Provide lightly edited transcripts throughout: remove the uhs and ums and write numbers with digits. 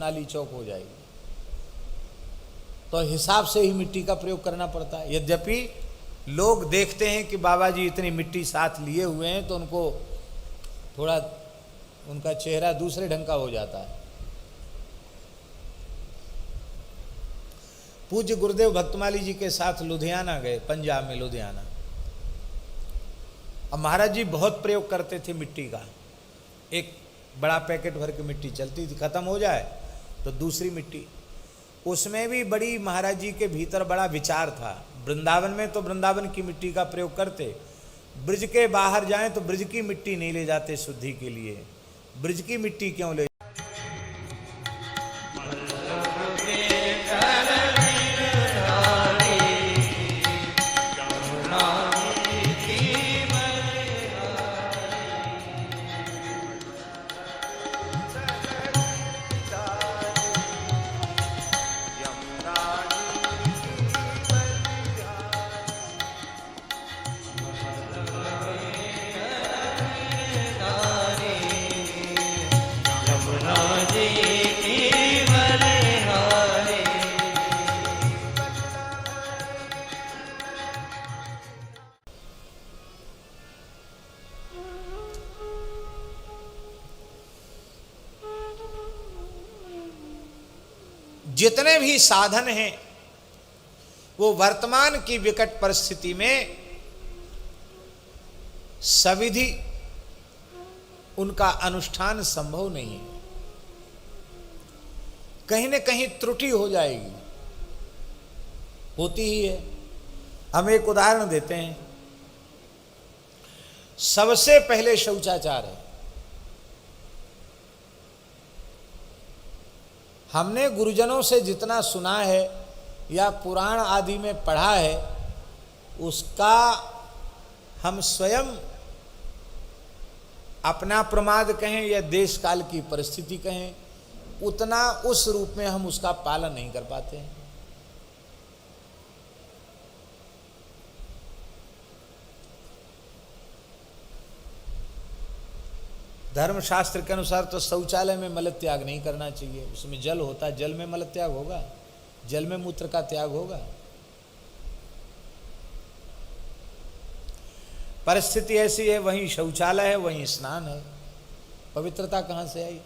नाली चौक हो जाएगी। तो हिसाब से ही मिट्टी का प्रयोग करना पड़ता है। यद्यपि लोग देखते हैं कि बाबा जी इतनी मिट्टी साथ लिए हुए हैं तो उनको थोड़ा उनका चेहरा दूसरे ढंग का हो जाता है। पूज्य गुरुदेव भक्तमाली जी के साथ लुधियाना गए, पंजाब में लुधियाना। अब महाराज जी बहुत प्रयोग करते थे मिट्टी का। एक बड़ा पैकेट भर के मिट्टी चलती थी, खत्म हो जाए तो दूसरी मिट्टी। उसमें भी बड़ी महाराज जी के भीतर बड़ा विचार था। वृंदावन में तो वृंदावन की मिट्टी का प्रयोग करते, ब्रज के बाहर जाएं तो ब्रज की मिट्टी नहीं ले जाते शुद्धि के लिए। ब्रज की मिट्टी क्यों ले? जितने भी साधन हैं वो वर्तमान की विकट परिस्थिति में सविधि उनका अनुष्ठान संभव नहीं है। कहीं न कहीं त्रुटि हो जाएगी, होती ही है। हम एक उदाहरण देते हैं। सबसे पहले शौचाचार है। हमने गुरुजनों से जितना सुना है या पुराण आदि में पढ़ा है, उसका हम स्वयं अपना प्रमाद कहें या देश काल की परिस्थिति कहें, उतना उस रूप में हम उसका पालन नहीं कर पाते हैं। धर्मशास्त्र के अनुसार तो शौचालय में मल त्याग नहीं करना चाहिए। उसमें जल होता है, जल में मल त्याग होगा, जल में मूत्र का त्याग होगा। परिस्थिति ऐसी है, वहीं शौचालय है, वहीं स्नान है। पवित्रता कहाँ से आई?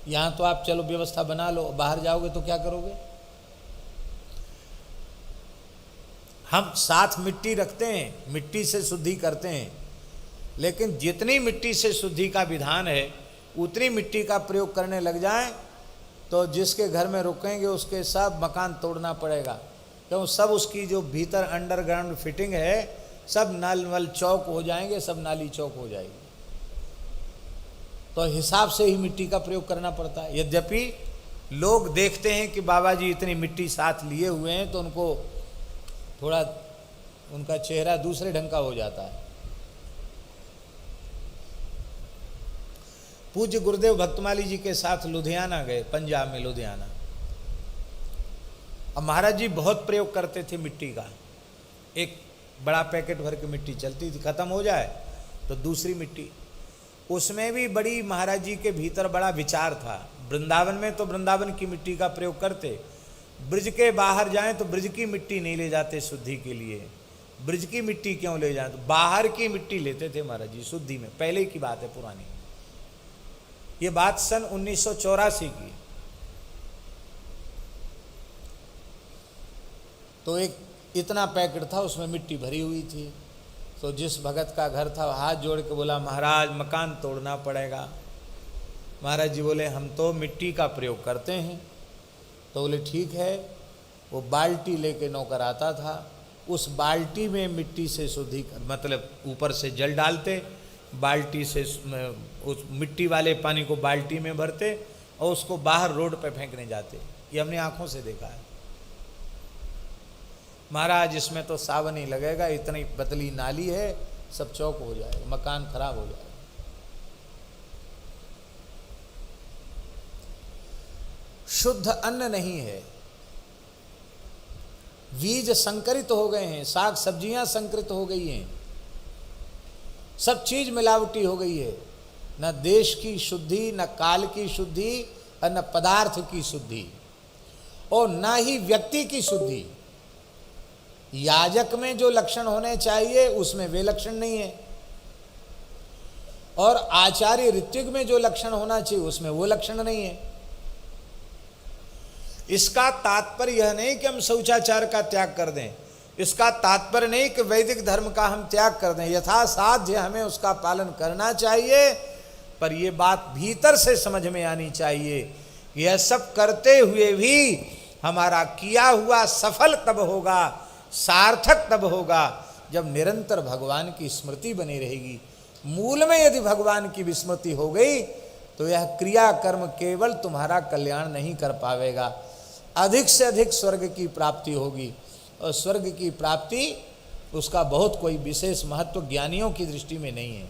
यहां तो आप चलो व्यवस्था बना लो, बाहर जाओगे तो क्या करोगे? हम साथ मिट्टी रखते हैं, मिट्टी से शुद्धि करते हैं, लेकिन जितनी मिट्टी से शुद्धि का विधान है उतनी मिट्टी का प्रयोग करने लग जाएं तो जिसके घर में रुकेंगे उसके सब मकान तोड़ना पड़ेगा। क्यों? सब उसकी जो भीतर अंडरग्राउंड फिटिंग है सब नल वल चौक हो जाएंगे, सब नाली चौक हो जाएगी। तो हिसाब से ही मिट्टी का प्रयोग करना पड़ता है। यद्यपि लोग देखते हैं कि बाबा जी इतनी मिट्टी साथ लिए हुए हैं तो उनको थोड़ा उनका चेहरा दूसरे ढंग का हो जाता है। पूज्य गुरुदेव भक्तमाली जी के साथ लुधियाना गए, पंजाब में लुधियाना। अब महाराज जी बहुत प्रयोग करते थे मिट्टी का। एक बड़ा पैकेट भर के मिट्टी चलती थी, खत्म हो जाए तो दूसरी मिट्टी। उसमें भी बड़ी महाराज जी के भीतर बड़ा विचार था। वृंदावन में तो वृंदावन की मिट्टी का प्रयोग करते, ब्रज के बाहर जाएं तो ब्रज की मिट्टी नहीं ले जाते शुद्धि के लिए। ब्रज की मिट्टी क्यों ले जाते? बाहर की मिट्टी लेते थे महाराज जी शुद्धि में। पहले की बात है, पुरानी। ये बात सन 1984 की। तो एक इतना पैकेट था, उसमें मिट्टी भरी हुई थी। तो जिस भगत का घर था हाथ जोड़ के बोला, महाराज मकान तोड़ना पड़ेगा। महाराज जी बोले, हम तो मिट्टी का प्रयोग करते हैं। तो बोले ठीक है। वो बाल्टी लेके नौकर आता था, उस बाल्टी में मिट्टी से शुद्धि मतलब ऊपर से जल डालते, बाल्टी से उस मिट्टी वाले पानी को बाल्टी में भरते और उसको बाहर रोड पे फेंकने जाते। ये हमने आंखों से देखा है। महाराज इसमें तो सावन ही लगेगा, इतनी पतली नाली है, सब चौक हो जाएगा, मकान खराब हो जाएगा। शुद्ध अन्न नहीं है, बीज संकरित हो गए हैं, साग सब्जियां संकरित हो गई हैं, सब चीज मिलावटी हो गई है। न देश की शुद्धि, न काल की शुद्धि, और न पदार्थ की शुद्धि और न ही व्यक्ति की शुद्धि। याजक में जो लक्षण होने चाहिए उसमें वे लक्षण नहीं है, और आचार्य ऋत्विक में जो लक्षण होना चाहिए उसमें वो लक्षण नहीं है। इसका तात्पर्य यह नहीं कि हम शौचाचार का त्याग कर दें, इसका तात्पर्य नहीं कि वैदिक धर्म का हम त्याग कर दें, यथासाध्य हमें उसका पालन करना चाहिए, पर यह बात भीतर से समझ में आनी चाहिए। यह सब करते हुए भी हमारा किया हुआ सफल तब होगा, सार्थक तब होगा जब निरंतर भगवान की स्मृति बनी रहेगी। मूल में यदि भगवान की विस्मृति हो गई तो यह क्रिया कर्म केवल तुम्हारा कल्याण नहीं कर पावेगा, अधिक से अधिक स्वर्ग की प्राप्ति होगी, और स्वर्ग की प्राप्ति उसका बहुत कोई विशेष महत्व ज्ञानियों की दृष्टि में नहीं है।